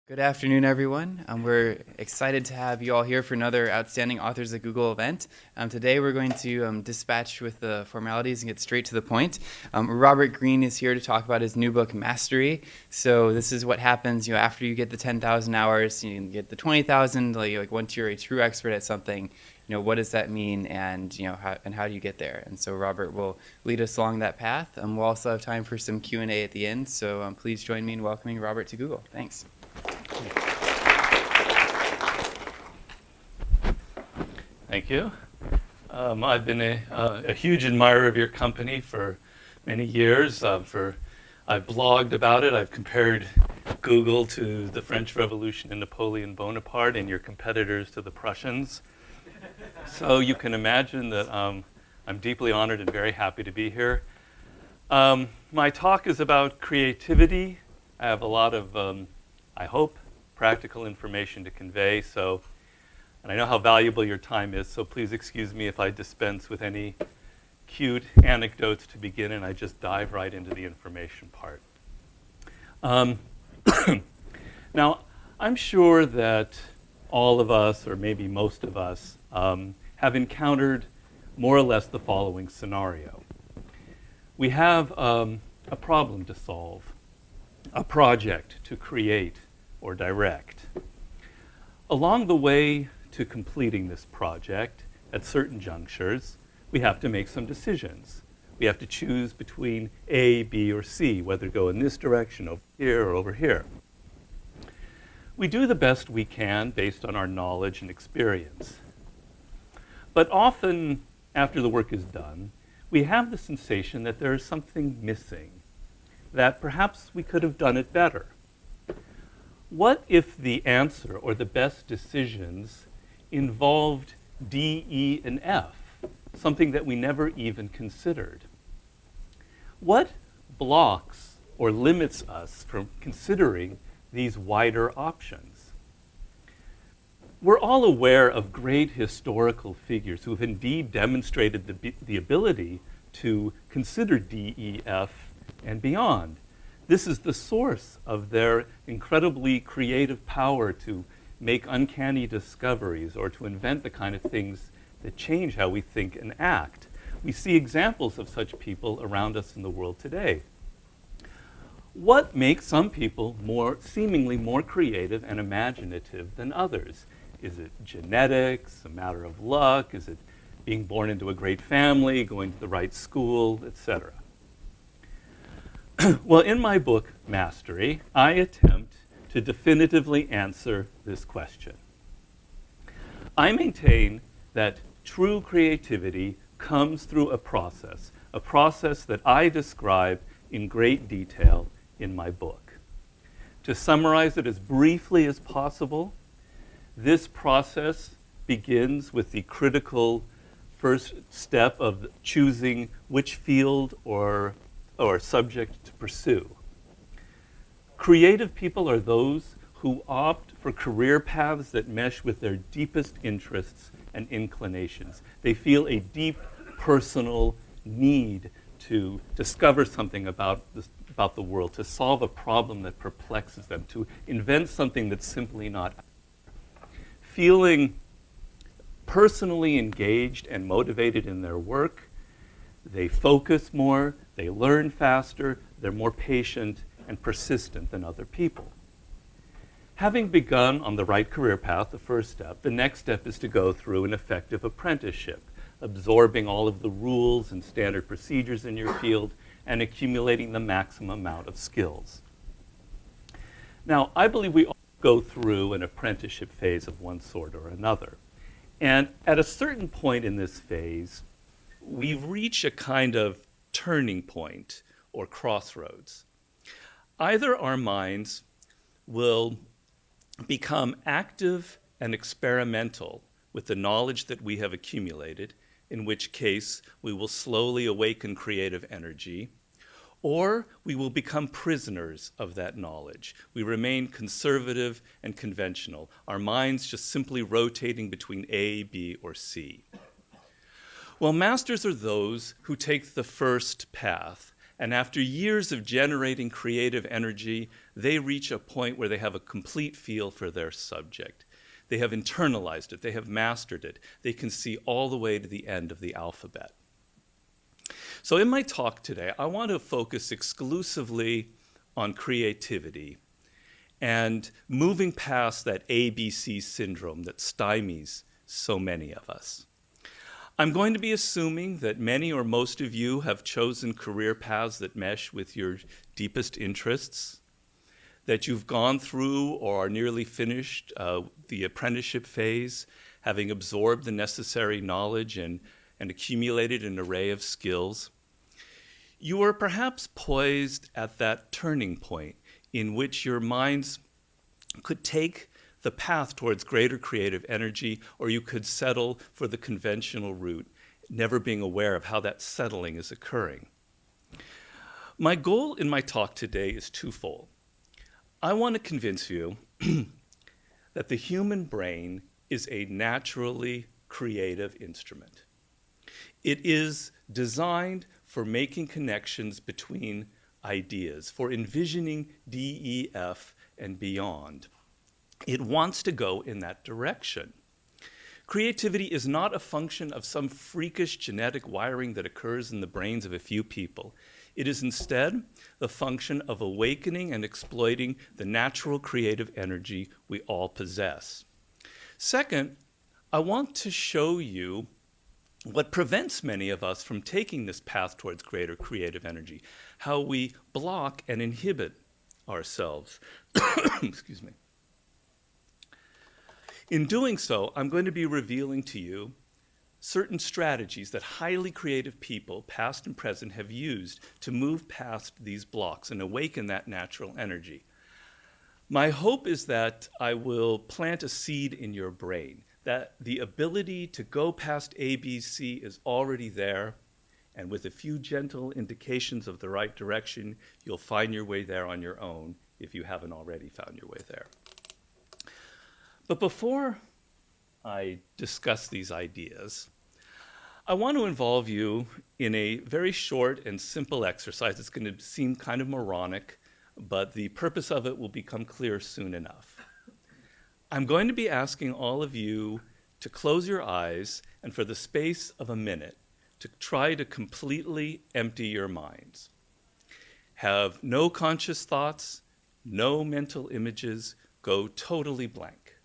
Good afternoon, everyone. We're excited to have you all here for another Outstanding Authors at Google event. Today we're going to dispatch with the formalities and get straight to the point. Robert Greene is here to talk about his new book, Mastery. So this is what happens, after you get the 10,000 hours, you can get the 20,000. Like once you're a true expert at something, what does that mean, and how do you get there? And so Robert will lead us along that path. We'll also have time for some Q&A at the end. So please join me in welcoming Robert to Google. Thanks. Thank you. I've been a huge admirer of your company for many years. I've blogged about it. I've compared Google to the French Revolution and Napoleon Bonaparte and your competitors to the Prussians. So you can imagine that I'm deeply honored and very happy to be here. My talk is about creativity. I have a lot of, I hope, practical information to convey. And I know how valuable your time is, so please excuse me if I dispense with any cute anecdotes to begin and I just dive right into the information part. Now, I'm sure that all of us, or maybe most of us, have encountered more or less the following scenario. We have a problem to solve, a project to create or direct. Along the way to completing this project, at certain junctures, we have to make some decisions. We have to choose between A, B, or C, whether to go in this direction, over here, or over here. We do the best we can based on our knowledge and experience. But often, after the work is done, we have the sensation that there is something missing, that perhaps we could have done it better. What if the answer or the best decisions involved D, E, and F, something that we never even considered? What blocks or limits us from considering these wider options? We're all aware of great historical figures who have indeed demonstrated the ability to consider D, E, F, and beyond. This is the source of their incredibly creative power to make uncanny discoveries or to invent the kind of things that change how we think and act. We see examples of such people around us in the world today. What makes some people seemingly more creative and imaginative than others? Is it genetics, a matter of luck? Is it being born into a great family, going to the right school, etc.? Well, in my book, Mastery, I attempt to definitively answer this question. I maintain that true creativity comes through a process that I describe in great detail in my book. To summarize it as briefly as possible, this process begins with the critical first step of choosing which field or subject to pursue. Creative people are those who opt for career paths that mesh with their deepest interests and inclinations. They feel a deep personal need to discover something about the world, to solve a problem that perplexes them, to invent something that's simply not. Feeling personally engaged and motivated in their work, they focus more, they learn faster, they're more patient and persistent than other people. Having begun on the right career path, the first step, the next step is to go through an effective apprenticeship, absorbing all of the rules and standard procedures in your field and accumulating the maximum amount of skills. Now, I believe we all go through an apprenticeship phase of one sort or another. And at a certain point in this phase, we reach a kind of turning point or crossroads. Either our minds will become active and experimental with the knowledge that we have accumulated, in which case we will slowly awaken creative energy, or we will become prisoners of that knowledge. We remain conservative and conventional, our minds just simply rotating between A, B, or C. Well, masters are those who take the first path, and after years of generating creative energy, they reach a point where they have a complete feel for their subject. They have internalized it. They have mastered it. They can see all the way to the end of the alphabet. So in my talk today, I want to focus exclusively on creativity and moving past that ABC syndrome that stymies so many of us. I'm going to be assuming that many or most of you have chosen career paths that mesh with your deepest interests, that you've gone through or are nearly finished the apprenticeship phase, having absorbed the necessary knowledge and accumulated an array of skills. You are perhaps poised at that turning point in which your minds could take the path towards greater creative energy, or you could settle for the conventional route, never being aware of how that settling is occurring. My goal in my talk today is twofold. I want to convince you that the human brain is a naturally creative instrument. It is designed for making connections between ideas, for envisioning DEF and beyond. It wants to go in that direction. Creativity is not a function of some freakish genetic wiring that occurs in the brains of a few people. It is instead the function of awakening and exploiting the natural creative energy we all possess. Second, I want to show you what prevents many of us from taking this path towards greater creative energy, how we block and inhibit ourselves. Excuse me. In doing so, I'm going to be revealing to you certain strategies that highly creative people, past and present, have used to move past these blocks and awaken that natural energy. My hope is that I will plant a seed in your brain, that the ability to go past ABC is already there, and with a few gentle indications of the right direction, you'll find your way there on your own if you haven't already found your way there. But before I discuss these ideas, I want to involve you in a very short and simple exercise. It's going to seem kind of moronic, but the purpose of it will become clear soon enough. I'm going to be asking all of you to close your eyes and for the space of a minute to try to completely empty your minds. Have no conscious thoughts, no mental images, go totally blank.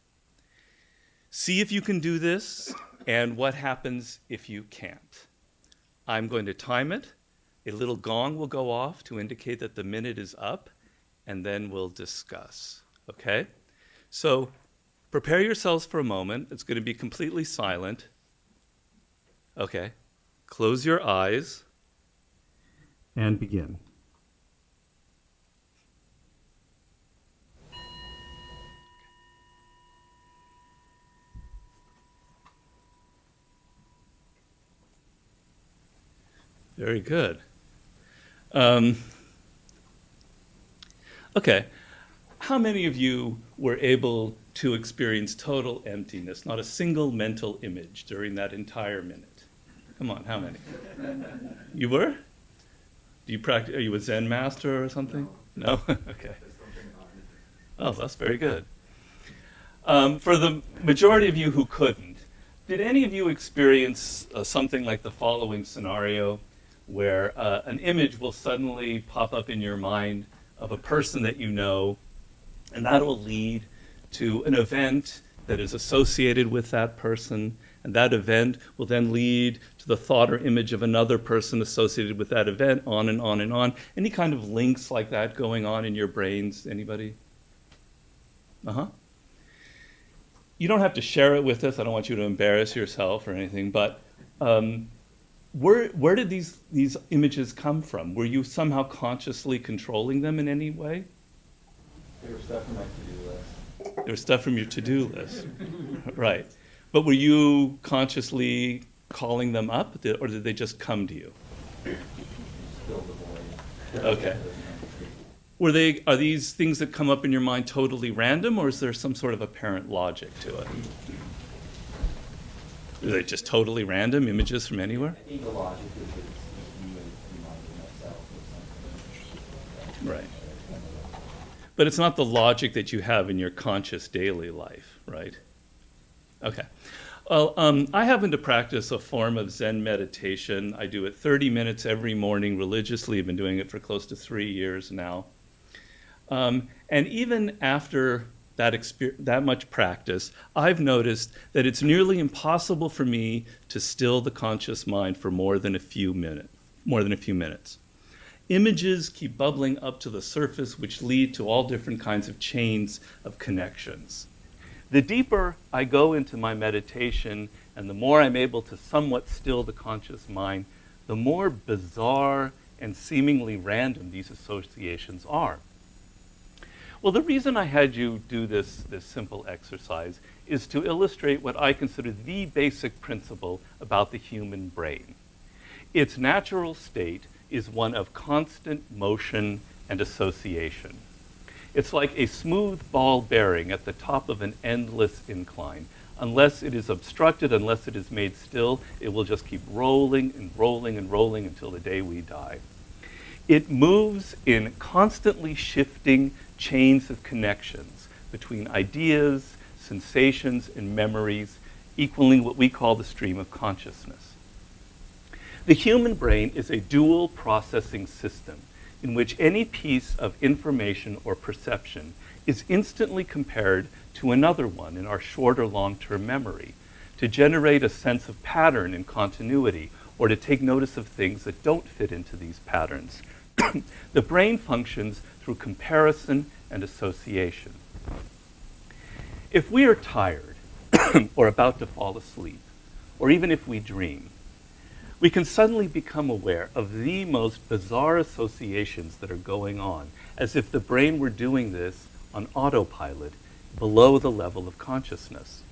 See if you can do this and what happens if you can't. I'm going to time it. A little gong will go off to indicate that the minute is up, and then we'll discuss, okay? So prepare yourselves for a moment. It's going to be completely silent. Okay. Close your eyes and begin. Very good. Okay. How many of you were able to experience total emptiness, not a single mental image during that entire minute? Come on, how many? You were? Do you practice? Are you a Zen master or something? No? Okay. Oh, that's very good. For the majority of you who couldn't, did any of you experience something like the following scenario, where an image will suddenly pop up in your mind of a person that you know, and that will lead to an event that is associated with that person, and that event will then lead to the thought or image of another person associated with that event, on and on and on. Any kind of links like that going on in your brains? Anybody? Uh-huh. You don't have to share it with us. I don't want you to embarrass yourself or anything, but where did these images come from? Were you somehow consciously controlling them in any way? They were stuff from my to-do list. They were stuff from your to-do list. Right. But were you consciously calling them up, or did they just come to you? Fill the void. Okay. Are these things that come up in your mind totally random, or is there some sort of apparent logic to it? Are they just totally random images from anywhere? I think the logic is that you would remind myself of something. Right. But it's not the logic that you have in your conscious daily life, right? Okay. Well, I happen to practice a form of Zen meditation. I do it 30 minutes every morning religiously. I've been doing it for close to 3 years now. And even after that much practice, I've noticed that it's nearly impossible for me to still the conscious mind for more than a few minutes. Images keep bubbling up to the surface, which lead to all different kinds of chains of connections. The deeper I go into my meditation and the more I'm able to somewhat still the conscious mind, the more bizarre and seemingly random these associations are. Well, the reason I had you do this simple exercise is to illustrate what I consider the basic principle about the human brain. Its natural state is one of constant motion and association. It's like a smooth ball bearing at the top of an endless incline. Unless it is obstructed, unless it is made still, it will just keep rolling and rolling and rolling until the day we die. It moves in constantly shifting chains of connections between ideas, sensations, and memories, equaling what we call the stream of consciousness. The human brain is a dual processing system in which any piece of information or perception is instantly compared to another one in our short or long-term memory to generate a sense of pattern and continuity, or to take notice of things that don't fit into these patterns. The brain functions through comparison and association. If we are tired or about to fall asleep, or even if we dream, we can suddenly become aware of the most bizarre associations that are going on, as if the brain were doing this on autopilot below the level of consciousness.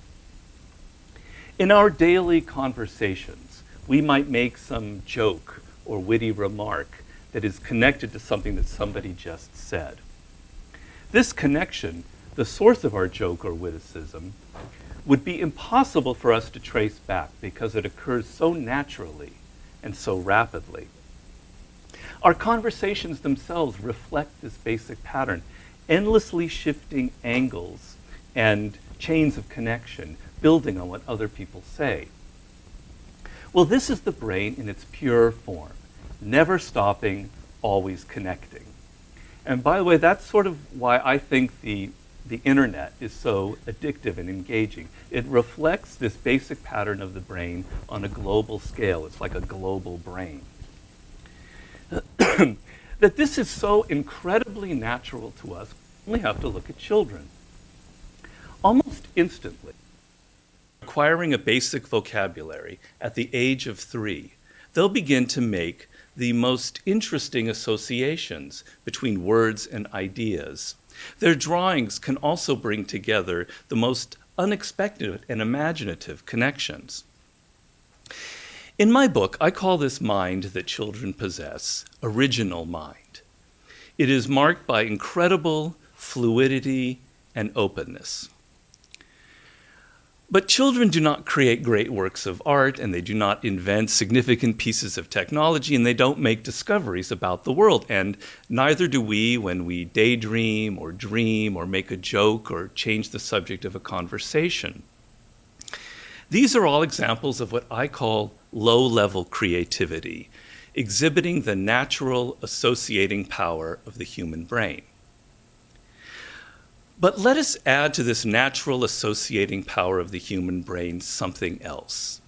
In our daily conversations, we might make some joke or witty remark that is connected to something that somebody just said. This connection, the source of our joke or witticism, would be impossible for us to trace back because it occurs so naturally and so rapidly. Our conversations themselves reflect this basic pattern, endlessly shifting angles and chains of connection, building on what other people say. Well, this is the brain in its pure form, never stopping, always connecting. And by the way, that's sort of why I think the internet is so addictive and engaging. It reflects this basic pattern of the brain on a global scale. It's like a global brain. That this is so incredibly natural to us, we only have to look at children. Almost instantly, acquiring a basic vocabulary at the age of 3, they'll begin to make the most interesting associations between words and ideas. Their drawings can also bring together the most unexpected and imaginative connections. In my book, I call this mind that children possess original mind. It is marked by incredible fluidity and openness. But children do not create great works of art, and they do not invent significant pieces of technology, and they don't make discoveries about the world. And neither do we when we daydream or dream or make a joke or change the subject of a conversation. These are all examples of what I call low-level creativity, exhibiting the natural associating power of the human brain. But let us add to this natural associating power of the human brain something else.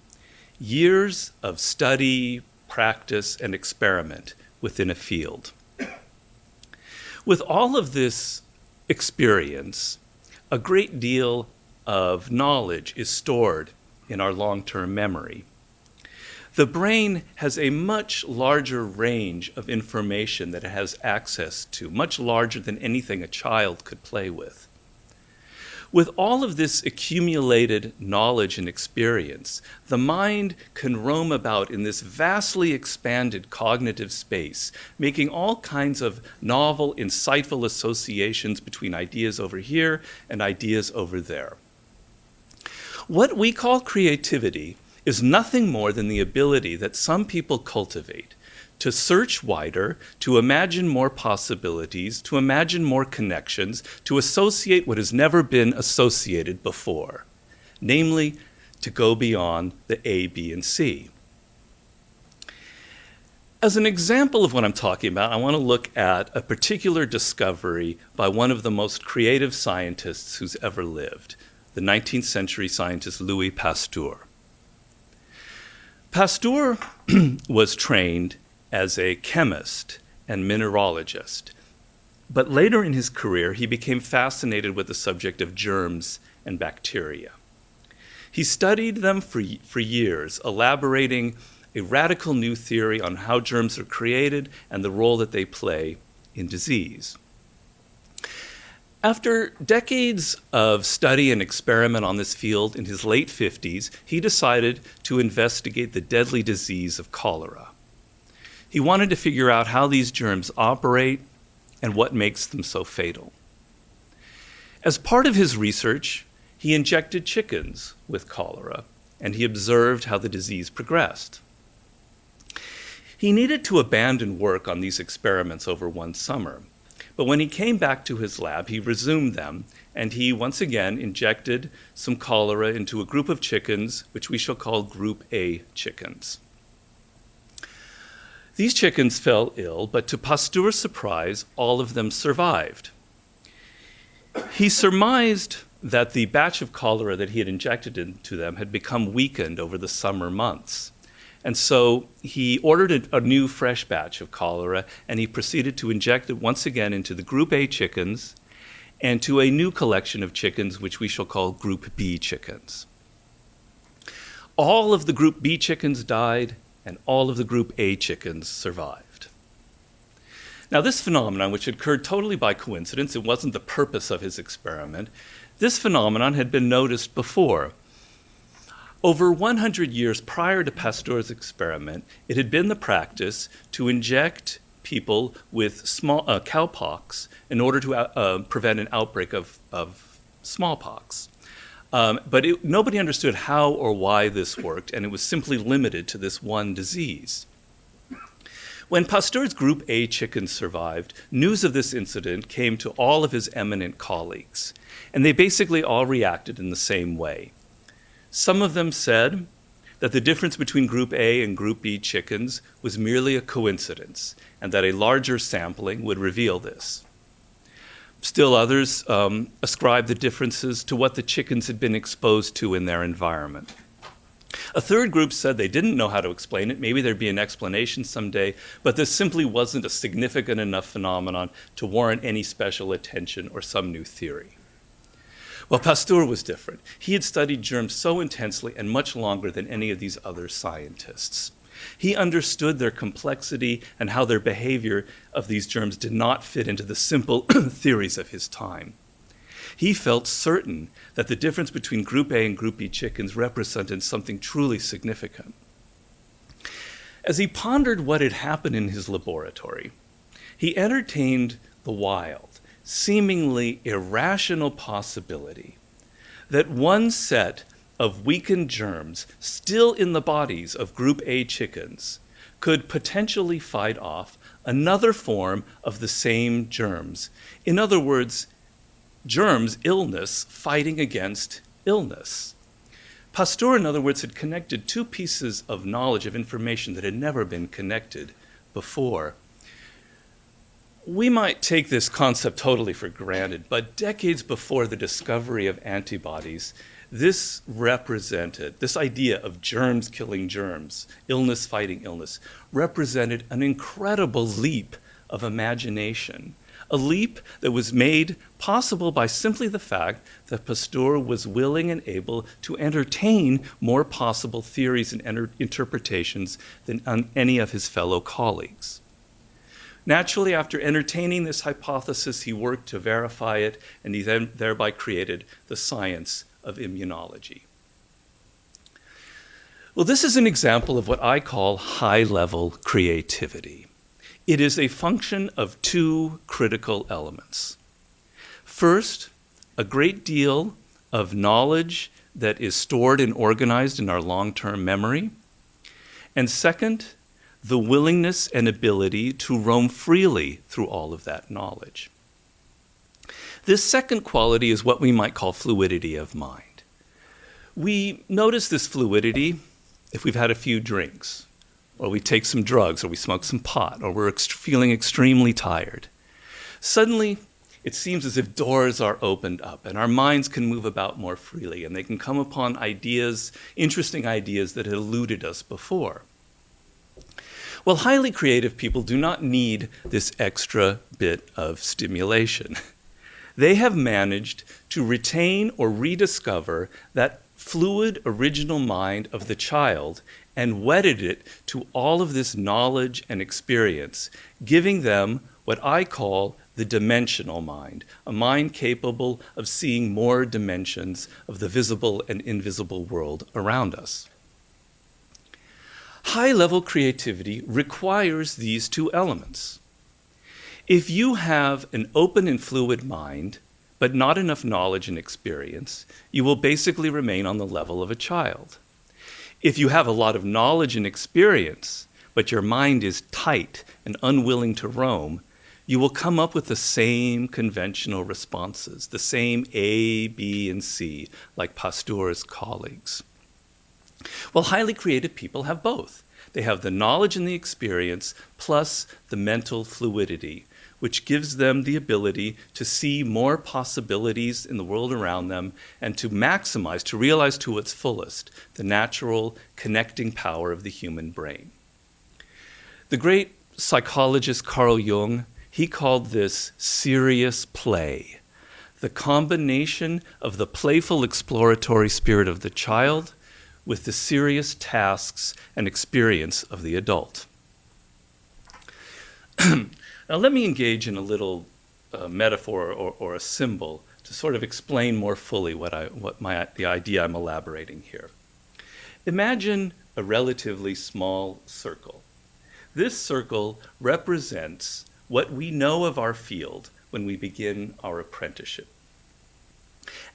Years of study, practice, and experiment within a field. With all of this experience, a great deal of knowledge is stored in our long-term memory. The brain has a much larger range of information that it has access to, much larger than anything a child could play with. With all of this accumulated knowledge and experience, the mind can roam about in this vastly expanded cognitive space, making all kinds of novel, insightful associations between ideas over here and ideas over there. What we call creativity is nothing more than the ability that some people cultivate to search wider, to imagine more possibilities, to imagine more connections, to associate what has never been associated before, namely, to go beyond the A, B, and C. As an example of what I'm talking about, I want to look at a particular discovery by one of the most creative scientists who's ever lived, the 19th century scientist Louis Pasteur. Pasteur was trained as a chemist and mineralogist, but later in his career, he became fascinated with the subject of germs and bacteria. He studied them for years, elaborating a radical new theory on how germs are created and the role that they play in disease. After decades of study and experiment on this field, in his late 50s, he decided to investigate the deadly disease of cholera. He wanted to figure out how these germs operate and what makes them so fatal. As part of his research, he injected chickens with cholera, and he observed how the disease progressed. He needed to abandon work on these experiments over one summer, but when he came back to his lab, he resumed them, and he once again injected some cholera into a group of chickens, which we shall call Group A chickens. These chickens fell ill, but to Pasteur's surprise, all of them survived. He surmised that the batch of cholera that he had injected into them had become weakened over the summer months. And so he ordered a new fresh batch of cholera, and he proceeded to inject it once again into the Group A chickens and to a new collection of chickens, which we shall call Group B chickens. All of the Group B chickens died, and all of the Group A chickens survived. Now, this phenomenon, which occurred totally by coincidence, it wasn't the purpose of his experiment, this phenomenon had been noticed before. Over 100 years prior to Pasteur's experiment, it had been the practice to inject people with small cowpox in order to prevent an outbreak of smallpox. But nobody understood how or why this worked, and it was simply limited to this one disease. When Pasteur's Group A chickens survived, news of this incident came to all of his eminent colleagues, and they basically all reacted in the same way. Some of them said that the difference between Group A and Group B chickens was merely a coincidence, and that a larger sampling would reveal this. Still others ascribed the differences to what the chickens had been exposed to in their environment. A third group said they didn't know how to explain it. Maybe there'd be an explanation someday, but this simply wasn't a significant enough phenomenon to warrant any special attention or some new theory. Well, Pasteur was different. He had studied germs so intensely and much longer than any of these other scientists. He understood their complexity and how their behavior of these germs did not fit into the simple theories of his time. He felt certain that the difference between Group A and Group B chickens represented something truly significant. As he pondered what had happened in his laboratory, he entertained the wild, seemingly irrational possibility that one set of weakened germs still in the bodies of Group A chickens could potentially fight off another form of the same germs. In other words, germs, illness, fighting against illness. Pasteur, in other words, had connected two pieces of knowledge, of information that had never been connected before. We might take this concept totally for granted, but decades before the discovery of antibodies, this idea of germs killing germs, illness fighting illness, represented an incredible leap of imagination. A leap that was made possible by simply the fact that Pasteur was willing and able to entertain more possible theories and interpretations than any of his fellow colleagues. Naturally, after entertaining this hypothesis, he worked to verify it, and he then thereby created the science of immunology. Well, this is an example of what I call high-level creativity. It is a function of two critical elements. First, a great deal of knowledge that is stored and organized in our long-term memory. And second, the willingness and ability to roam freely through all of that knowledge. This second quality is what we might call fluidity of mind. We notice this fluidity if we've had a few drinks, or we take some drugs, or we smoke some pot, or we're feeling extremely tired. Suddenly, it seems as if doors are opened up and our minds can move about more freely and they can come upon ideas, interesting ideas that had eluded us before. Well, highly creative people do not need this extra bit of stimulation. They have managed to retain or rediscover that fluid original mind of the child and wedded it to all of this knowledge and experience, giving them what I call the dimensional mind, a mind capable of seeing more dimensions of the visible and invisible world around us. High-level creativity requires these two elements. If you have an open and fluid mind, but not enough knowledge and experience, you will basically remain on the level of a child. If you have a lot of knowledge and experience, but your mind is tight and unwilling to roam, you will come up with the same conventional responses, the same A, B, and C, like Pasteur's colleagues. Well, highly creative people have both. They have the knowledge and the experience, plus the mental fluidity, which gives them the ability to see more possibilities in the world around them and to maximize, to realize to its fullest, the natural connecting power of the human brain. The great psychologist Carl Jung, he called this serious play, the combination of the playful exploratory spirit of the child with the serious tasks and experience of the adult. Now let me engage in a little metaphor or a symbol to sort of explain more fully the idea I'm elaborating here. Imagine a relatively small circle. This circle represents what we know of our field when we begin our apprenticeship.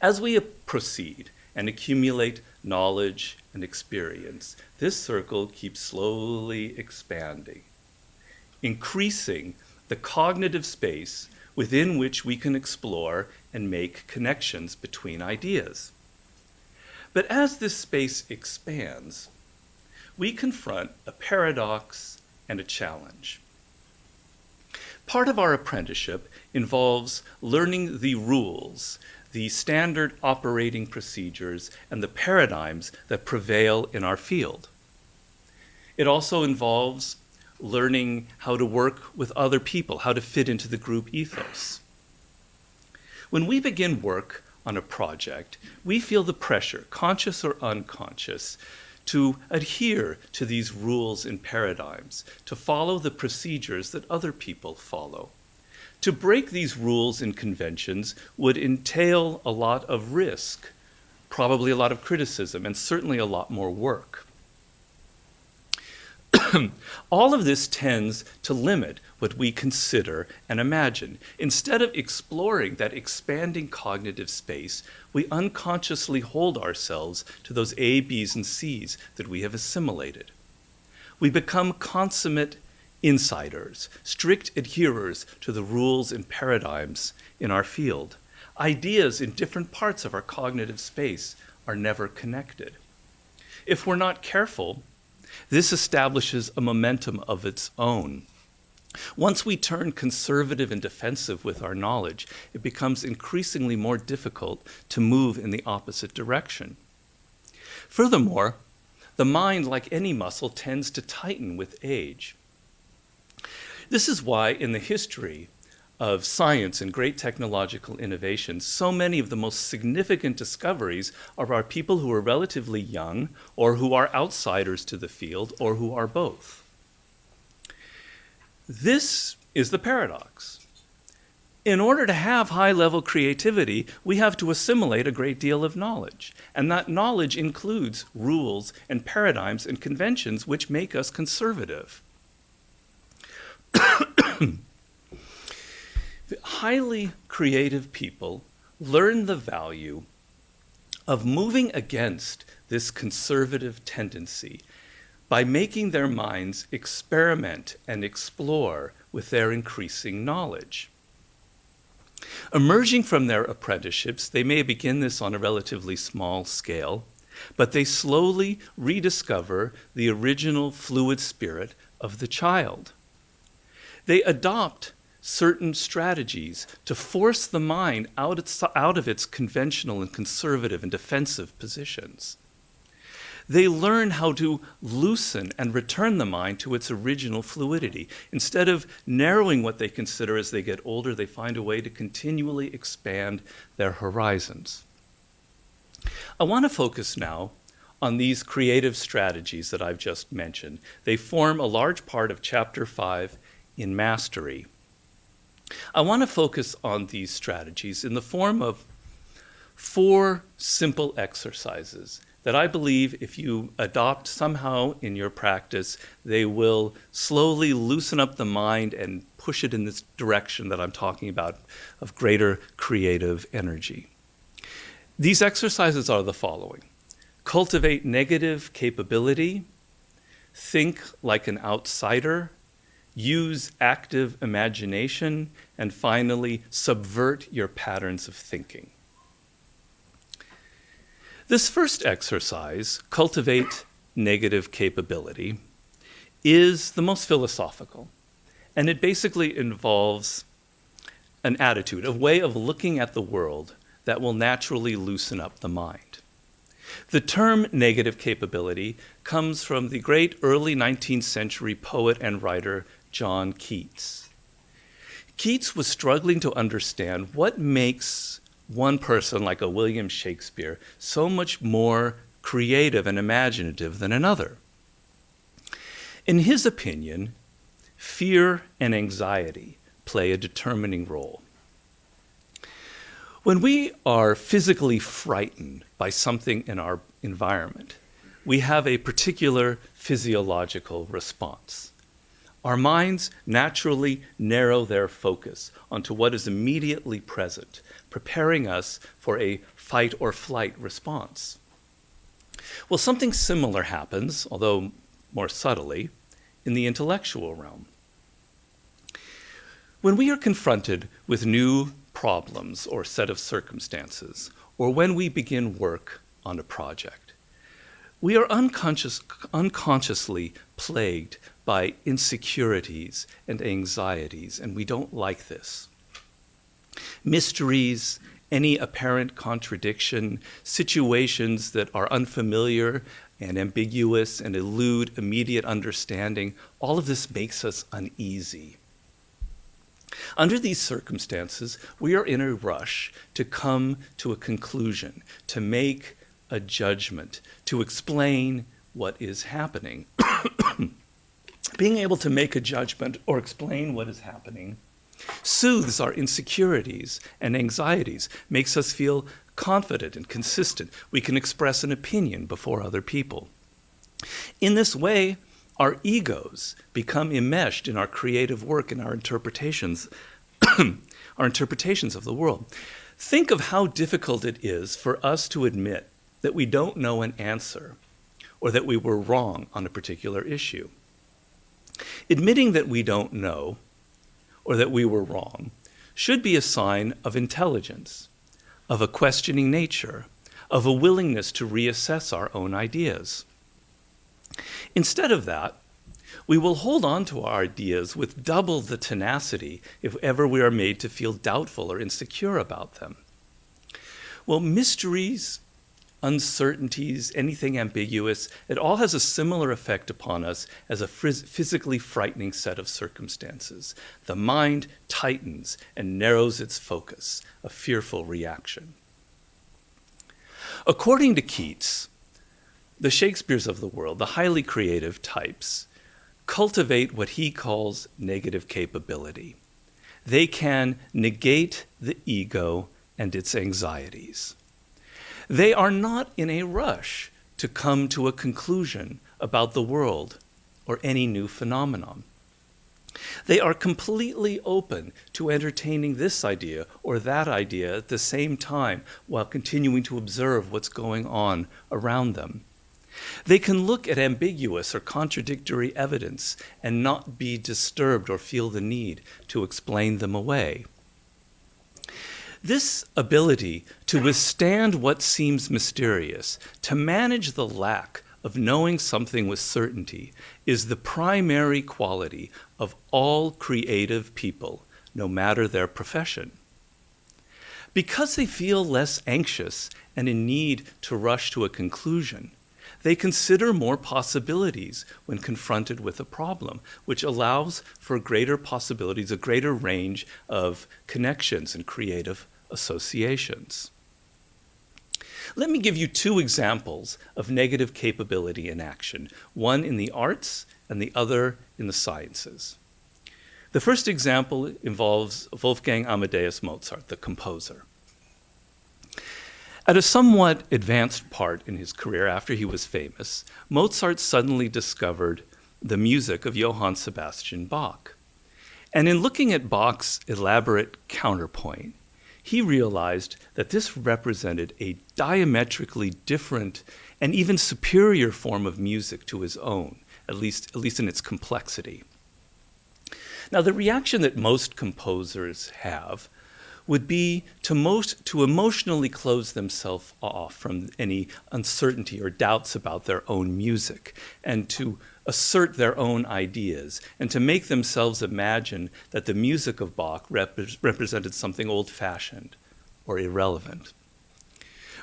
As we proceed and accumulate knowledge and experience, this circle keeps slowly expanding, increasing the cognitive space within which we can explore and make connections between ideas. But as this space expands, we confront a paradox and a challenge. Part of our apprenticeship involves learning the rules, the standard operating procedures, and the paradigms that prevail in our field. It also involves learning how to work with other people, how to fit into the group ethos. When we begin work on a project, we feel the pressure, conscious or unconscious, to adhere to these rules and paradigms, to follow the procedures that other people follow. To break these rules and conventions would entail a lot of risk, probably a lot of criticism, and certainly a lot more work. All of this tends to limit what we consider and imagine. Instead of exploring that expanding cognitive space, we unconsciously hold ourselves to those A, B's, and C's that we have assimilated. We become consummate insiders, strict adherers to the rules and paradigms in our field. Ideas in different parts of our cognitive space are never connected. If we're not careful, this establishes a momentum of its own. Once we turn conservative and defensive with our knowledge, it becomes increasingly more difficult to move in the opposite direction. Furthermore, the mind, like any muscle, tends to tighten with age. This is why in the history of science and great technological innovations, so many of the most significant discoveries are by people who are relatively young, or who are outsiders to the field, or who are both. This is the paradox. In order to have high-level creativity, we have to assimilate a great deal of knowledge, and that knowledge includes rules and paradigms and conventions which make us conservative. Highly creative people learn the value of moving against this conservative tendency, by making their minds experiment and explore with their increasing knowledge. Emerging from their apprenticeships, they may begin this on a relatively small scale, but they slowly rediscover the original fluid spirit of the child. They adopt certain strategies to force the mind out of its conventional and conservative and defensive positions. They learn how to loosen and return the mind to its original fluidity. Instead of narrowing what they consider as they get older, they find a way to continually expand their horizons. I want to focus now on these creative strategies that I've just mentioned. They form a large part of Chapter 5 in Mastery. I want to focus on these strategies in the form of 4 simple exercises that I believe if you adopt somehow in your practice, they will slowly loosen up the mind and push it in this direction that I'm talking about of greater creative energy. These exercises are the following: cultivate negative capability, think like an outsider, use active imagination, and finally, subvert your patterns of thinking. This first exercise, cultivate negative capability, is the most philosophical, and it basically involves an attitude, a way of looking at the world that will naturally loosen up the mind. The term negative capability comes from the great early 19th century poet and writer John Keats. Keats was struggling to understand what makes one person like a William Shakespeare so much more creative and imaginative than another. In his opinion, fear and anxiety play a determining role. When we are physically frightened by something in our environment, we have a particular physiological response. Our minds naturally narrow their focus onto what is immediately present, preparing us for a fight or flight response. Well, something similar happens, although more subtly, in the intellectual realm. When we are confronted with new problems or set of circumstances, or when we begin work on a project, we are unconsciously plagued by insecurities and anxieties, and we don't like this. Mysteries, any apparent contradiction, situations that are unfamiliar and ambiguous and elude immediate understanding, all of this makes us uneasy. Under these circumstances, we are in a rush to come to a conclusion, to make a judgment, to explain what is happening. Being able to make a judgment or explain what is happening soothes our insecurities and anxieties, makes us feel confident and consistent. We can express an opinion before other people. In this way, our egos become enmeshed in our creative work and our interpretations, our interpretations of the world. Think of how difficult it is for us to admit that we don't know an answer or that we were wrong on a particular issue. Admitting that we don't know or that we were wrong should be a sign of intelligence, of a questioning nature, of a willingness to reassess our own ideas. Instead of that, we will hold on to our ideas with double the tenacity if ever we are made to feel doubtful or insecure about them. Well, mysteries, uncertainties, anything ambiguous, it all has a similar effect upon us as a physically frightening set of circumstances. The mind tightens and narrows its focus, a fearful reaction. According to Keats, the Shakespeares of the world, the highly creative types, cultivate what he calls negative capability. They can negate the ego and its anxieties. They are not in a rush to come to a conclusion about the world or any new phenomenon. They are completely open to entertaining this idea or that idea at the same time while continuing to observe what's going on around them. They can look at ambiguous or contradictory evidence and not be disturbed or feel the need to explain them away. This ability to withstand what seems mysterious, to manage the lack of knowing something with certainty, is the primary quality of all creative people, no matter their profession. Because they feel less anxious and in need to rush to a conclusion, they consider more possibilities when confronted with a problem, which allows for greater possibilities, a greater range of connections and creative associations. Let me give you two examples of negative capability in action, one in the arts and the other in the sciences. The first example involves Wolfgang Amadeus Mozart, the composer. At a somewhat advanced part in his career, after he was famous, Mozart suddenly discovered the music of Johann Sebastian Bach. And in looking at Bach's elaborate counterpoint, he realized that this represented a diametrically different and even superior form of music to his own, at least in its complexity. Now, the reaction that most composers have would be to emotionally close themselves off from any uncertainty or doubts about their own music, and to assert their own ideas, and to make themselves imagine that the music of Bach represented something old-fashioned or irrelevant.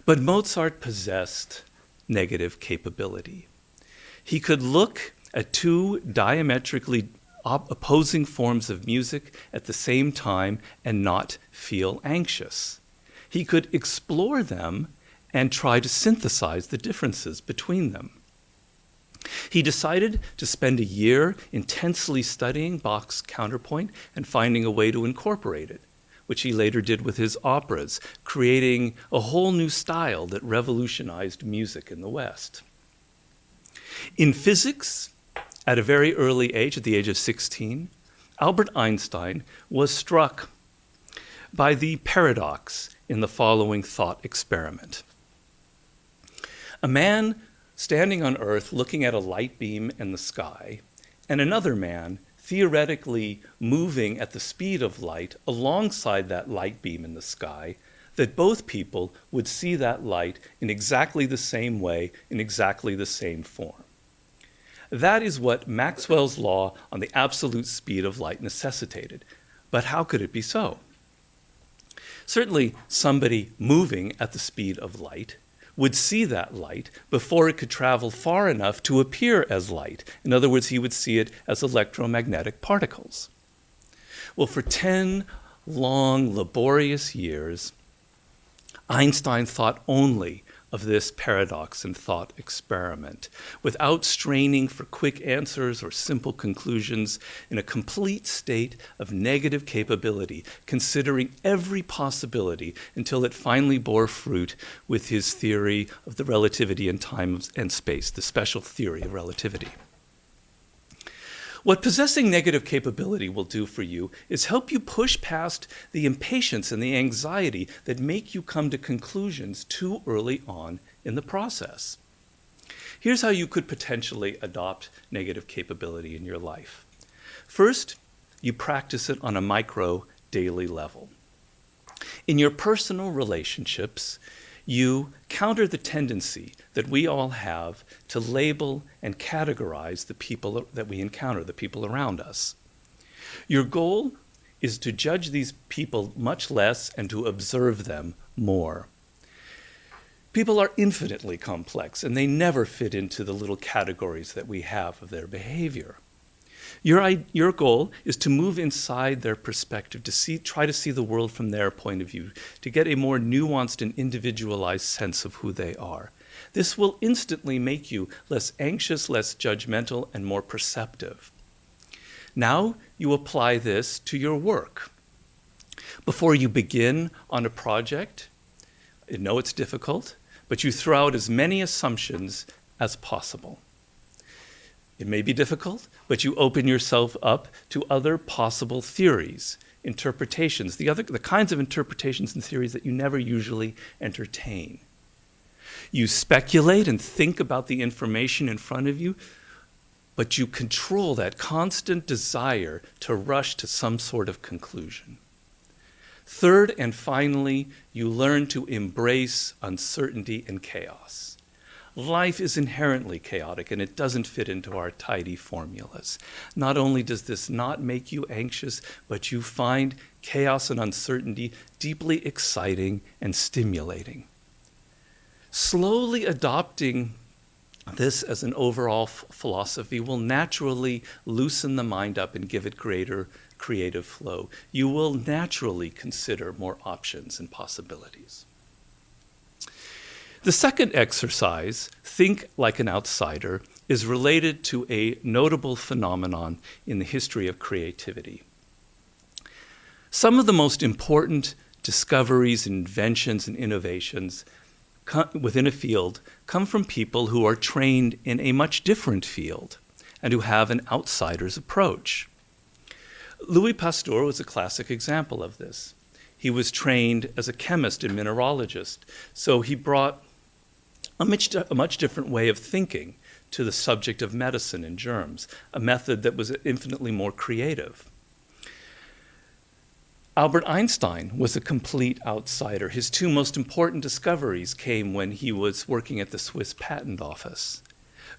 But Mozart possessed negative capability. He could look at two diametrically opposing forms of music at the same time and not feel anxious. He could explore them and try to synthesize the differences between them. He decided to spend a year intensely studying Bach's counterpoint and finding a way to incorporate it, which he later did with his operas, creating a whole new style that revolutionized music in the West. In physics, at a very early age, at the age of 16, Albert Einstein was struck by the paradox in the following thought experiment. A man standing on Earth looking at a light beam in the sky, and another man theoretically moving at the speed of light alongside that light beam in the sky, that both people would see that light in exactly the same way, in exactly the same form. That is what Maxwell's law on the absolute speed of light necessitated. But how could it be so? Certainly, somebody moving at the speed of light would see that light before it could travel far enough to appear as light. In other words, he would see it as electromagnetic particles. Well, for 10 long, laborious years, Einstein thought only of this paradox and thought experiment, without straining for quick answers or simple conclusions, in a complete state of negative capability, considering every possibility until it finally bore fruit with his theory of the relativity in time and space, the special theory of relativity. What possessing negative capability will do for you is help you push past the impatience and the anxiety that make you come to conclusions too early on in the process. Here's how you could potentially adopt negative capability in your life. First, you practice it on a micro daily level. In your personal relationships, you counter the tendency that we all have to label and categorize the people that we encounter, the people around us. Your goal is to judge these people much less and to observe them more. People are infinitely complex, and they never fit into the little categories that we have of their behavior. Your goal is to move inside their perspective, to try to see the world from their point of view, to get a more nuanced and individualized sense of who they are. This will instantly make you less anxious, less judgmental, and more perceptive. Now you apply this to your work. Before you begin on a project, you know it's difficult, but you throw out as many assumptions as possible. It may be difficult, but you open yourself up to other possible theories, interpretations, the kinds of interpretations and theories that you never usually entertain. You speculate and think about the information in front of you, but you control that constant desire to rush to some sort of conclusion. Third and finally, you learn to embrace uncertainty and chaos. Life is inherently chaotic, and it doesn't fit into our tidy formulas. Not only does this not make you anxious, but you find chaos and uncertainty deeply exciting and stimulating. Slowly adopting this as an overall philosophy will naturally loosen the mind up and give it greater creative flow. You will naturally consider more options and possibilities. The second exercise, Think Like an Outsider, is related to a notable phenomenon in the history of creativity. Some of the most important discoveries, inventions, and innovations within a field come from people who are trained in a much different field and who have an outsider's approach. Louis Pasteur was a classic example of this. He was trained as a chemist and mineralogist, so he brought a much different way of thinking to the subject of medicine and germs, a method that was infinitely more creative. Albert Einstein was a complete outsider. His two most important discoveries came when he was working at the Swiss Patent Office.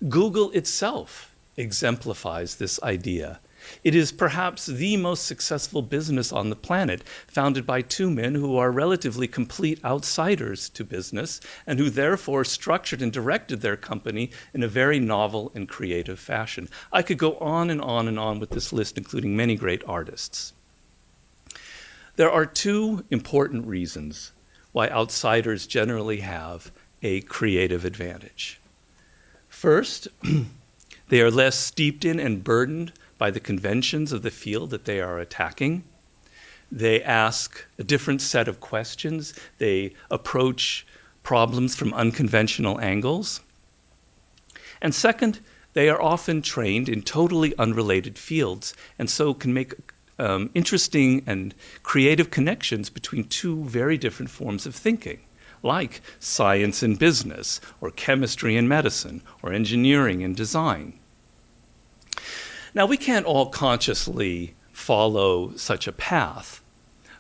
Google itself exemplifies this idea. It is perhaps the most successful business on the planet, founded by two men who are relatively complete outsiders to business and who therefore structured and directed their company in a very novel and creative fashion. I could go on and on and on with this list, including many great artists. There are two important reasons why outsiders generally have a creative advantage. First, they are less steeped in and burdened by the conventions of the field that they are attacking. They ask a different set of questions. They approach problems from unconventional angles. And second, they are often trained in totally unrelated fields and so can make interesting and creative connections between two very different forms of thinking, like science and business, or chemistry and medicine, or engineering and design. Now, we can't all consciously follow such a path,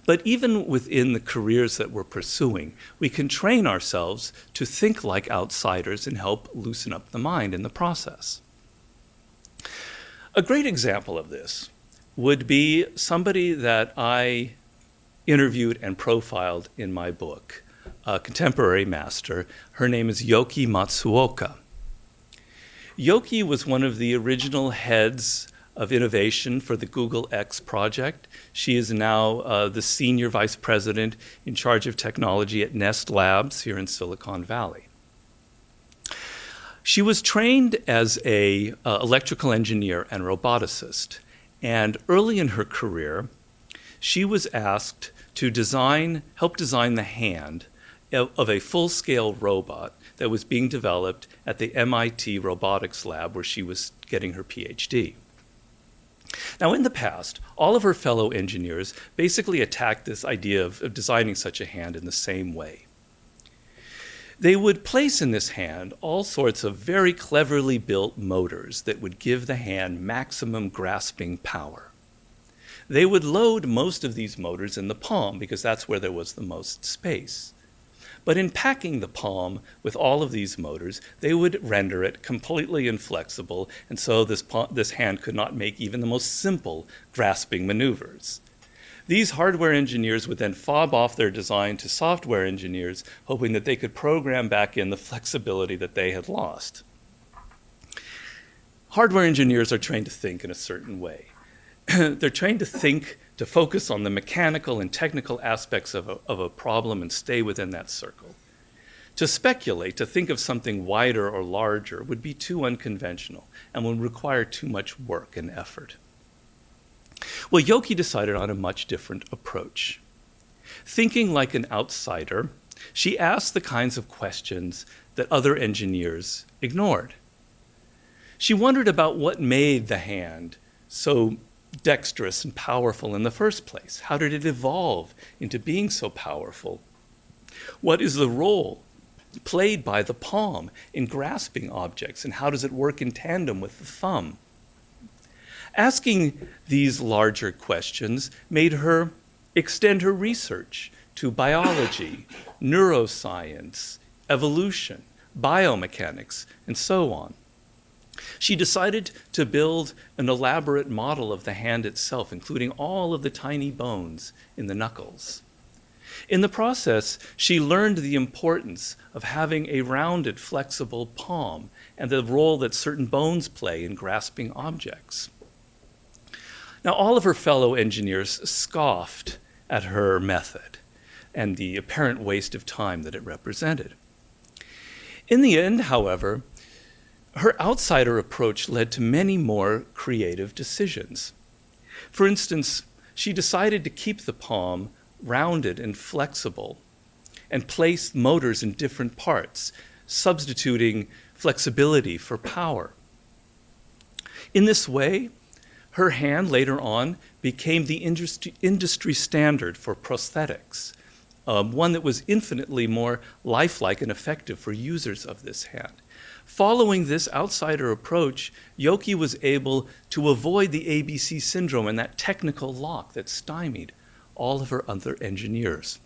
but even within the careers that we're pursuing, we can train ourselves to think like outsiders and help loosen up the mind in the process. A great example of this would be somebody that I interviewed and profiled in my book, a contemporary master. Her name is Yoki Matsuoka. Yoki was one of the original heads of innovation for the Google X project. She is now the senior vice president in charge of technology at Nest Labs here in Silicon Valley. She was trained as an electrical engineer and roboticist, and early in her career, she was asked to help design the hand of a full-scale robot that was being developed at the MIT robotics lab where she was getting her PhD. Now, in the past, all of her fellow engineers basically attacked this idea of designing such a hand in the same way. They would place in this hand all sorts of very cleverly built motors that would give the hand maximum grasping power. They would load most of these motors in the palm because that's where there was the most space. But in packing the palm with all of these motors, they would render it completely inflexible, and so this hand could not make even the most simple grasping maneuvers. These hardware engineers would then fob off their design to software engineers, hoping that they could program back in the flexibility that they had lost. Hardware engineers are trained to think in a certain way. They're trained to think, to focus on the mechanical and technical aspects of a problem and stay within that circle. To speculate, to think of something wider or larger, would be too unconventional and would require too much work and effort. Well, Yoki decided on a much different approach. Thinking like an outsider, she asked the kinds of questions that other engineers ignored. She wondered about what made the hand so dexterous and powerful in the first place. How did it evolve into being so powerful? What is the role played by the palm in grasping objects, and how does it work in tandem with the thumb? Asking these larger questions made her extend her research to biology, neuroscience, evolution, biomechanics, and so on. She decided to build an elaborate model of the hand itself, including all of the tiny bones in the knuckles. In the process, she learned the importance of having a rounded, flexible palm and the role that certain bones play in grasping objects. Now, all of her fellow engineers scoffed at her method and the apparent waste of time that it represented. In the end, however, her outsider approach led to many more creative decisions. For instance, she decided to keep the palm rounded and flexible and place motors in different parts, substituting flexibility for power. In this way, her hand later on became the industry standard for prosthetics, one that was infinitely more lifelike and effective for users of this hand. Following this outsider approach, Yoki was able to avoid the ABC syndrome and that technical lock that stymied all of her other engineers.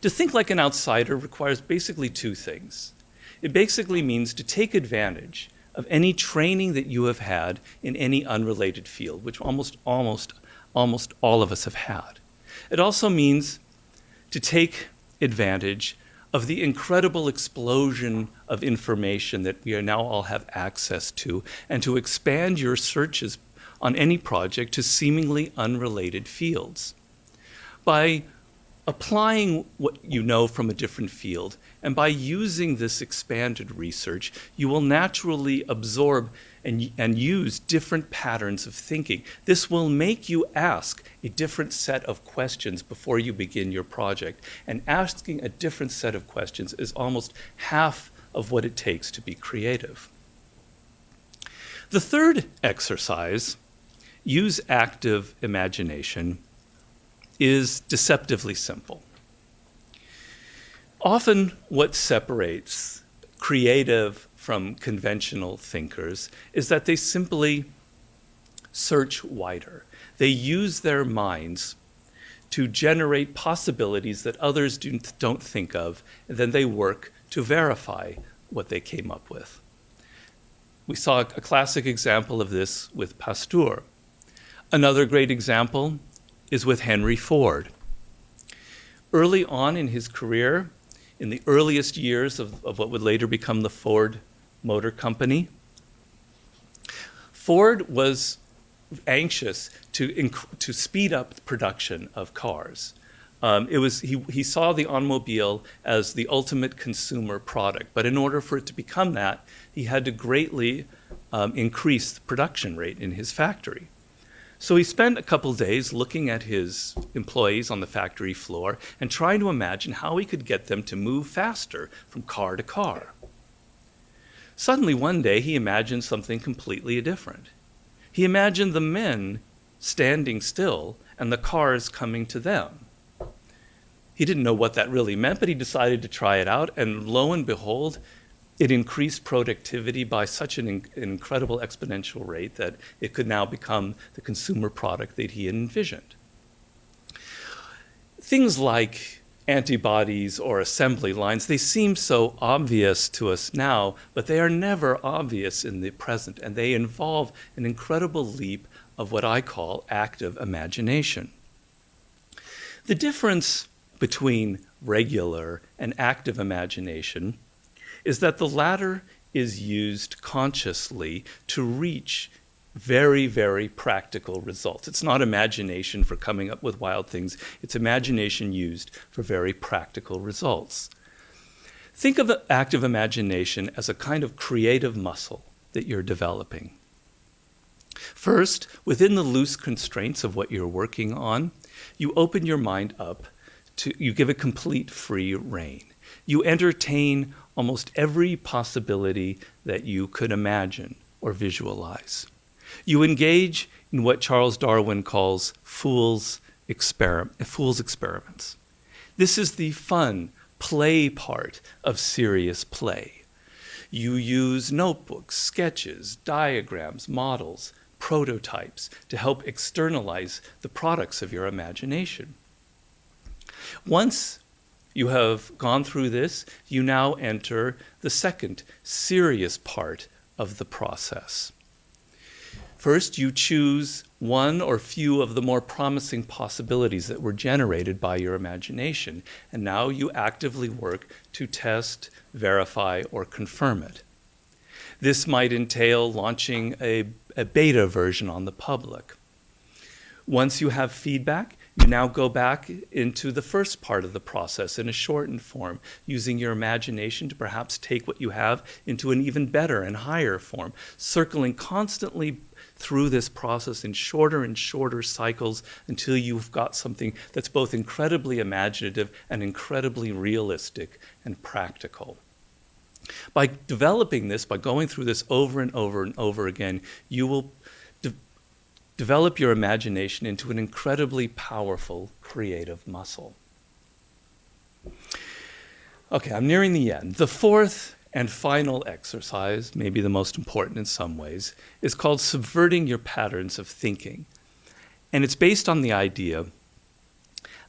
To think like an outsider requires basically two things. It basically means to take advantage of any training that you have had in any unrelated field, which almost all of us have had. It also means to take advantage of the incredible explosion of information that we now all have access to, and to expand your searches on any project to seemingly unrelated fields. By applying what you know from a different field, and by using this expanded research, you will naturally absorb and use different patterns of thinking. This will make you ask a different set of questions before you begin your project. And asking a different set of questions is almost half of what it takes to be creative. The third exercise, use active imagination, is deceptively simple. Often what separates creative from conventional thinkers is that they simply search wider. They use their minds to generate possibilities that others don't think of, and then they work to verify what they came up with. We saw a classic example of this with Pasteur. Another great example is with Henry Ford. Early on in his career, in the earliest years of what would later become the Ford Motor Company, Ford was anxious to speed up the production of cars. He saw the automobile as the ultimate consumer product, but in order for it to become that, he had to greatly increase the production rate in his factory. So he spent a couple days looking at his employees on the factory floor and trying to imagine how he could get them to move faster from car to car. Suddenly one day he imagined something completely different. He imagined the men standing still and the cars coming to them. He didn't know what that really meant, but he decided to try it out, and lo and behold, it increased productivity by such an incredible exponential rate that it could now become the consumer product that he had envisioned. Things like antibodies or assembly lines, they seem so obvious to us now, but they are never obvious in the present, and they involve an incredible leap of what I call active imagination. The difference between regular and active imagination is that the latter is used consciously to reach very, very practical results. It's not imagination for coming up with wild things. It's imagination used for very practical results. Think of active imagination as a kind of creative muscle that you're developing. First, within the loose constraints of what you're working on, you open your mind up you give it complete free rein. You entertain almost every possibility that you could imagine or visualize. You engage in what Charles Darwin calls fool's experiments. This is the fun, play part of serious play. You use notebooks, sketches, diagrams, models, prototypes to help externalize the products of your imagination. Once you have gone through this, you now enter the second serious part of the process. First, you choose one or few of the more promising possibilities that were generated by your imagination, and now you actively work to test, verify, or confirm it. This might entail launching a beta version on the public. Once you have feedback, you now go back into the first part of the process in a shortened form, using your imagination to perhaps take what you have into an even better and higher form, circling constantly through this process in shorter and shorter cycles until you've got something that's both incredibly imaginative and incredibly realistic and practical. By developing this, by going through this over and over and over again, you will develop your imagination into an incredibly powerful creative muscle. Okay, I'm nearing the end. The fourth and final exercise, maybe the most important in some ways, is called subverting your patterns of thinking. And it's based on the idea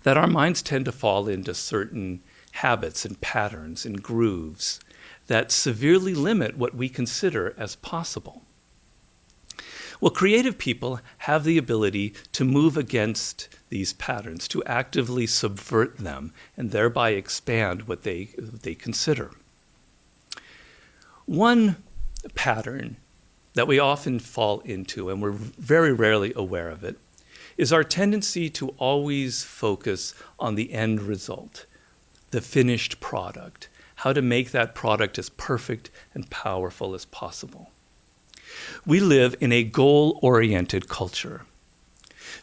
that our minds tend to fall into certain habits and patterns and grooves that severely limit what we consider as possible. Well, creative people have the ability to move against these patterns, to actively subvert them, and thereby expand what they consider. One pattern that we often fall into, and we're very rarely aware of it, is our tendency to always focus on the end result, the finished product, how to make that product as perfect and powerful as possible. We live in a goal-oriented culture.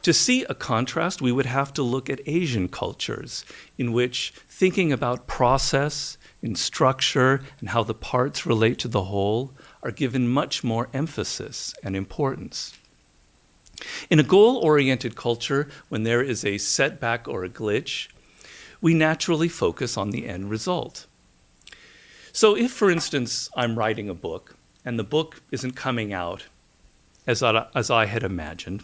To see a contrast, we would have to look at Asian cultures, in which thinking about process and structure and how the parts relate to the whole are given much more emphasis and importance. In a goal-oriented culture, when there is a setback or a glitch, we naturally focus on the end result. So if, for instance, I'm writing a book, and the book isn't coming out as I had imagined,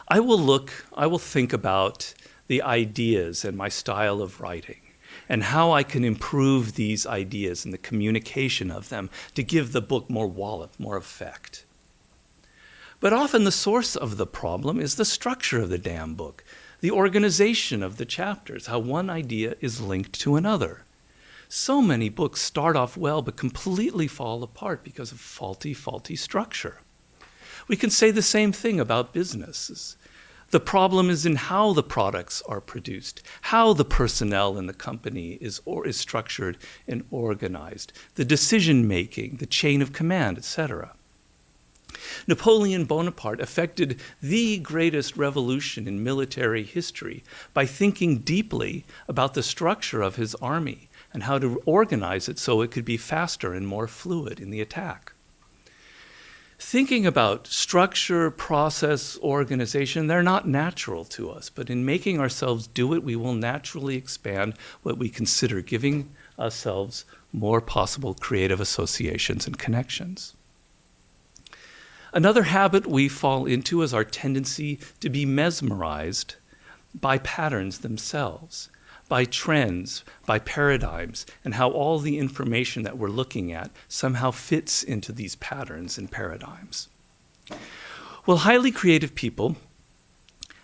I will think about the ideas and my style of writing, and how I can improve these ideas and the communication of them to give the book more wallop, more effect. But often the source of the problem is the structure of the damn book, the organization of the chapters, how one idea is linked to another. So many books start off well but completely fall apart because of faulty structure. We can say the same thing about businesses. The problem is in how the products are produced, how the personnel in the company is structured and organized, the decision-making, the chain of command, etc. Napoleon Bonaparte effected the greatest revolution in military history by thinking deeply about the structure of his army and how to organize it so it could be faster and more fluid in the attack. Thinking about structure, process, organization, they're not natural to us, but in making ourselves do it, we will naturally expand what we consider, giving ourselves more possible creative associations and connections. Another habit we fall into is our tendency to be mesmerized by patterns themselves, by trends, by paradigms, and how all the information that we're looking at somehow fits into these patterns and paradigms. Well, highly creative people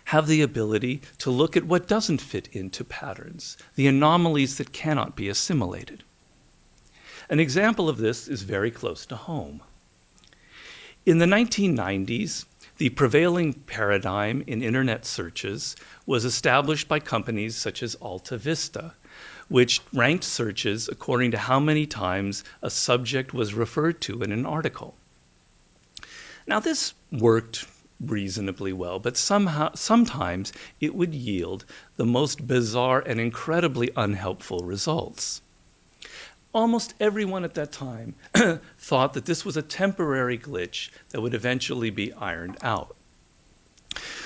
have the ability to look at what doesn't fit into patterns, the anomalies that cannot be assimilated. An example of this is very close to home. In the 1990s, the prevailing paradigm in internet searches was established by companies such as Alta Vista, which ranked searches according to how many times a subject was referred to in an article. Now, this worked reasonably well, but sometimes it would yield the most bizarre and incredibly unhelpful results. Almost everyone at that time thought that this was a temporary glitch that would eventually be ironed out.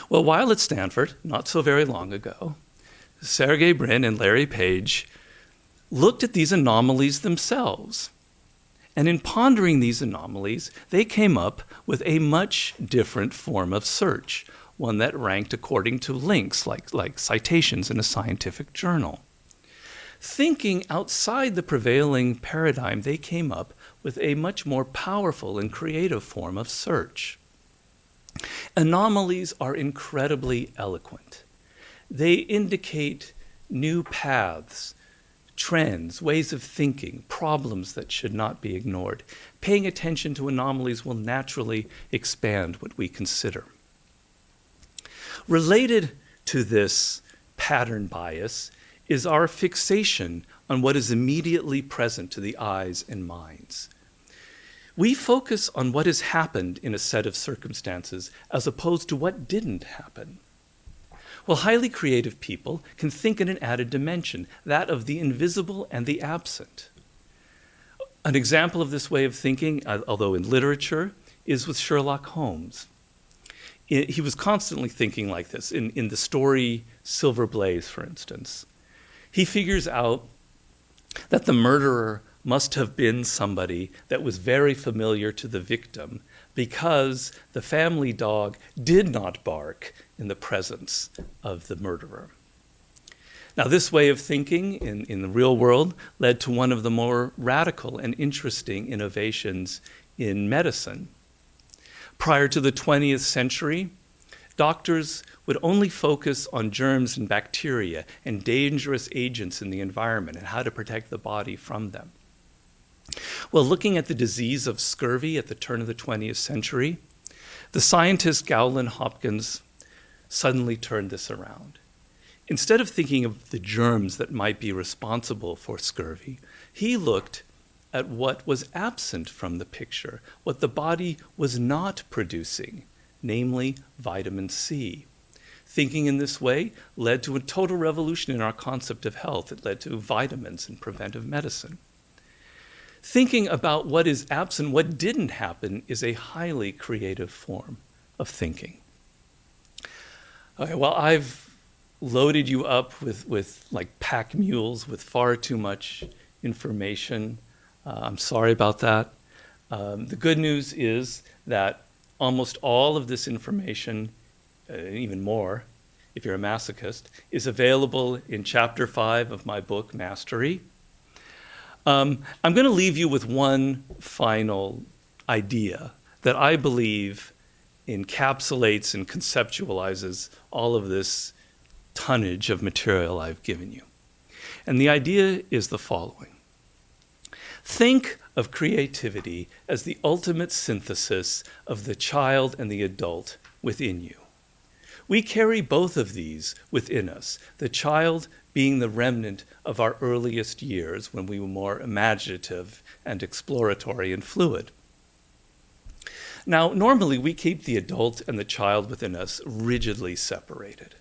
Well, while at Stanford, not so very long ago, Sergey Brin and Larry Page looked at these anomalies themselves. And in pondering these anomalies, they came up with a much different form of search, one that ranked according to links, like citations in a scientific journal. Thinking outside the prevailing paradigm, they came up with a much more powerful and creative form of search. Anomalies are incredibly eloquent. They indicate new paths, trends, ways of thinking, problems that should not be ignored. Paying attention to anomalies will naturally expand what we consider. Related to this pattern bias is our fixation on what is immediately present to the eyes and minds. We focus on what has happened in a set of circumstances as opposed to what didn't happen. Well, highly creative people can think in an added dimension, that of the invisible and the absent. An example of this way of thinking, although in literature, is with Sherlock Holmes. He was constantly thinking like this. In the story Silver Blaze, for instance, he figures out that the murderer must have been somebody that was very familiar to the victim because the family dog did not bark in the presence of the murderer. Now, this way of thinking in the real world led to one of the more radical and interesting innovations in medicine. Prior to the 20th century, doctors would only focus on germs and bacteria and dangerous agents in the environment and how to protect the body from them. Well, looking at the disease of scurvy at the turn of the 20th century, the scientist Gowland Hopkins suddenly turned this around. Instead of thinking of the germs that might be responsible for scurvy, he looked at what was absent from the picture, what the body was not producing, namely vitamin C. Thinking in this way led to a total revolution in our concept of health. It led to vitamins and preventive medicine. Thinking about what is absent, what didn't happen, is a highly creative form of thinking. Okay, well, I've loaded you up with like pack mules with far too much information. I'm sorry about that. The good news is that almost all of this information, even more, if you're a masochist, is available in Chapter 5 of my book, Mastery. I'm going to leave you with one final idea that I believe encapsulates and conceptualizes all of this tonnage of material I've given you. And the idea is the following. Think of creativity as the ultimate synthesis of the child and the adult within you. We carry both of these within us, the child being the remnant of our earliest years when we were more imaginative and exploratory and fluid. Now, normally we keep the adult and the child within us rigidly separated.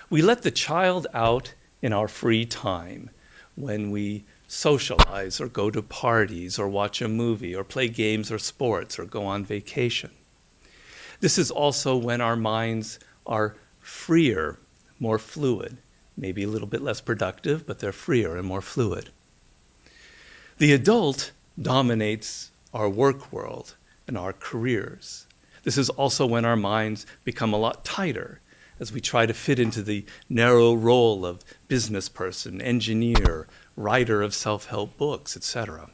We let the child out in our free time when we socialize or go to parties or watch a movie or play games or sports or go on vacation. This is also when our minds are freer, more fluid, maybe a little bit less productive, but they're freer and more fluid. The adult dominates our work world and our careers. This is also when our minds become a lot tighter as we try to fit into the narrow role of business person, engineer, writer of self-help books, etc.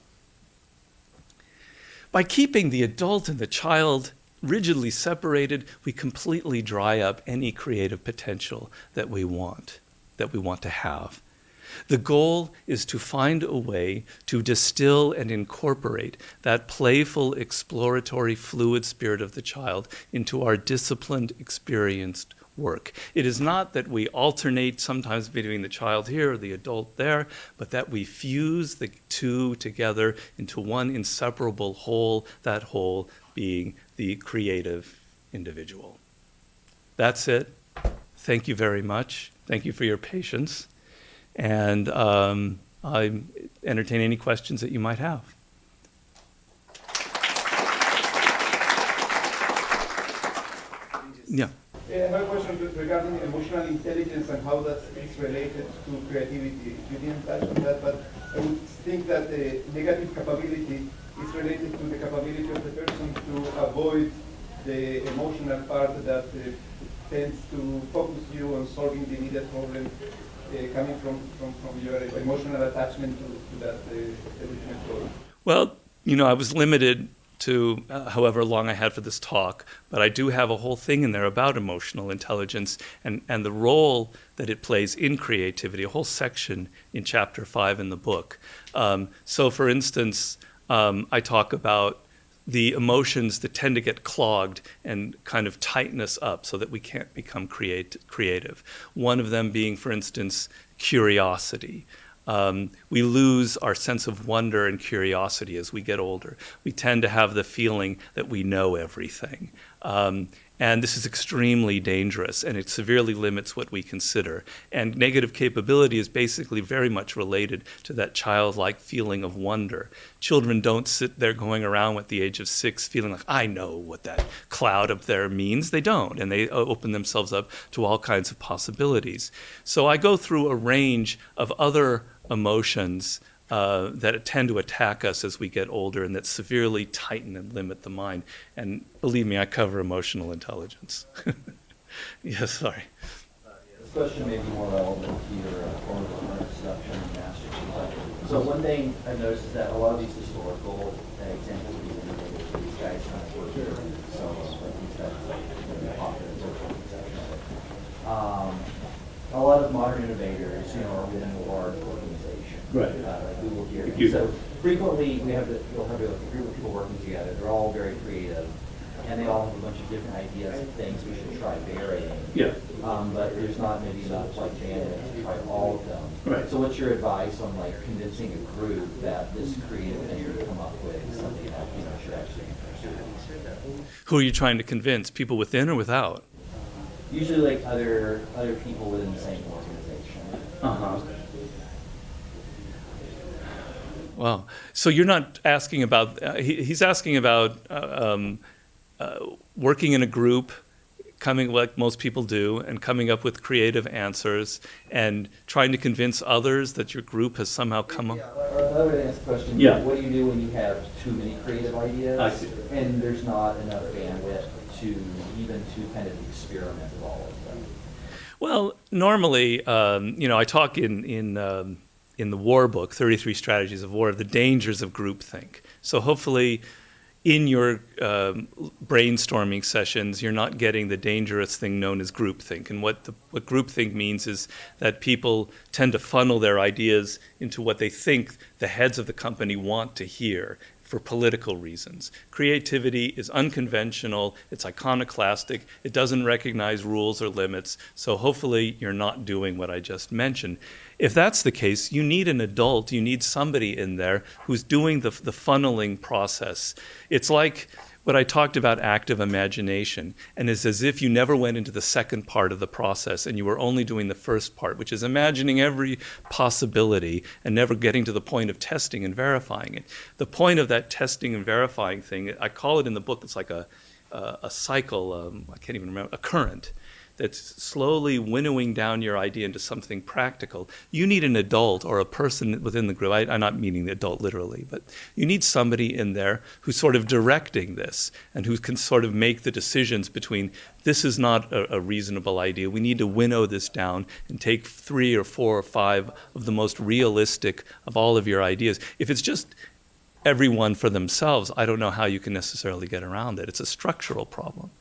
By keeping the adult and the child rigidly separated, we completely dry up any creative potential that we want to have. The goal is to find a way to distill and incorporate that playful, exploratory, fluid spirit of the child into our disciplined, experienced work. It is not that we alternate sometimes between the child here or the adult there, but that we fuse the two together into one inseparable whole, that whole being the creative individual. That's it. Thank you very much. Thank you for your patience. And I entertain any questions that you might have. Yeah. I have a question regarding emotional intelligence and how that is related to creativity. You didn't touch on that, but negative capability is related to the capability of the person to avoid the emotional part that tends to focus you on solving the immediate problem coming from your emotional attachment to that ultimate goal. Well, I was limited to however long I had for this talk, but I do have a whole thing in there about emotional intelligence and the role that it plays in creativity, a whole section in chapter 5 in the book. So for instance, I talk about the emotions that tend to get clogged and kind of tighten us up so that we can't become creative. One of them being, for instance, curiosity. We lose our sense of wonder and curiosity as we get older. We tend to have the feeling that we know everything. And this is extremely dangerous, and it severely limits what we consider. And negative capability is basically very much related to that childlike feeling of wonder. Children don't sit there going around at the age of 6 feeling like, I know what that cloud up there means. They don't, and they open themselves up to all kinds of possibilities. So I go through a range of other emotions that tend to attack us as we get older and that severely tighten and limit the mind. And believe me, I cover emotional intelligence. Yes, sorry. This question may be more relevant to your form of seduction and mastery. So one thing I've noticed is that a lot of these historical examples of these guys kind of work here. So like these guys like popular in social conception. A lot of modern innovators, are within a large organization. Right. Like Google here. Computer. So frequently you'll have a group of people working together. They're all very creative, and they all have a bunch of different ideas of things we should try varying. Yeah. But there's not maybe enough like bandwidth to try all of them. Right. So what's your advice on like convincing a group that this creative thing you come up with is something that should actually pursue? Who are you trying to convince? People within or without? Usually like other people within the same organization. Uh-huh. Wow. So you're not asking about, he's asking about working in a group, coming like most people do, and coming up with creative answers and trying to convince others that your group has somehow come up. Yeah, or another way to ask the question, Yeah. what do you do when you have too many creative ideas I see. and there's not enough bandwidth to kind of experiment with all of them? Well, normally, I talk in the war book, 33 Strategies of War, the dangers of groupthink. So hopefully in your brainstorming sessions, you're not getting the dangerous thing known as groupthink. And what groupthink means is that people tend to funnel their ideas into what they think the heads of the company want to hear for political reasons. Creativity is unconventional, it's iconoclastic, it doesn't recognize rules or limits, so hopefully you're not doing what I just mentioned. If that's the case, you need an adult, you need somebody in there who's doing the funneling process. It's like what I talked about active imagination, and it's as if you never went into the second part of the process and you were only doing the first part, which is imagining every possibility and never getting to the point of testing and verifying it. The point of that testing and verifying thing, I call it in the book, it's like a cycle, I can't even remember, a current that's slowly winnowing down your idea into something practical. You need an adult or a person within the group, I'm not meaning the adult literally, but you need somebody in there who's sort of directing this and who can sort of make the decisions between this is not a reasonable idea, we need to winnow this down and take 3 or 4 or 5 of the most realistic of all of your ideas. If it's just everyone for themselves, I don't know how you can necessarily get around it. It's a structural problem.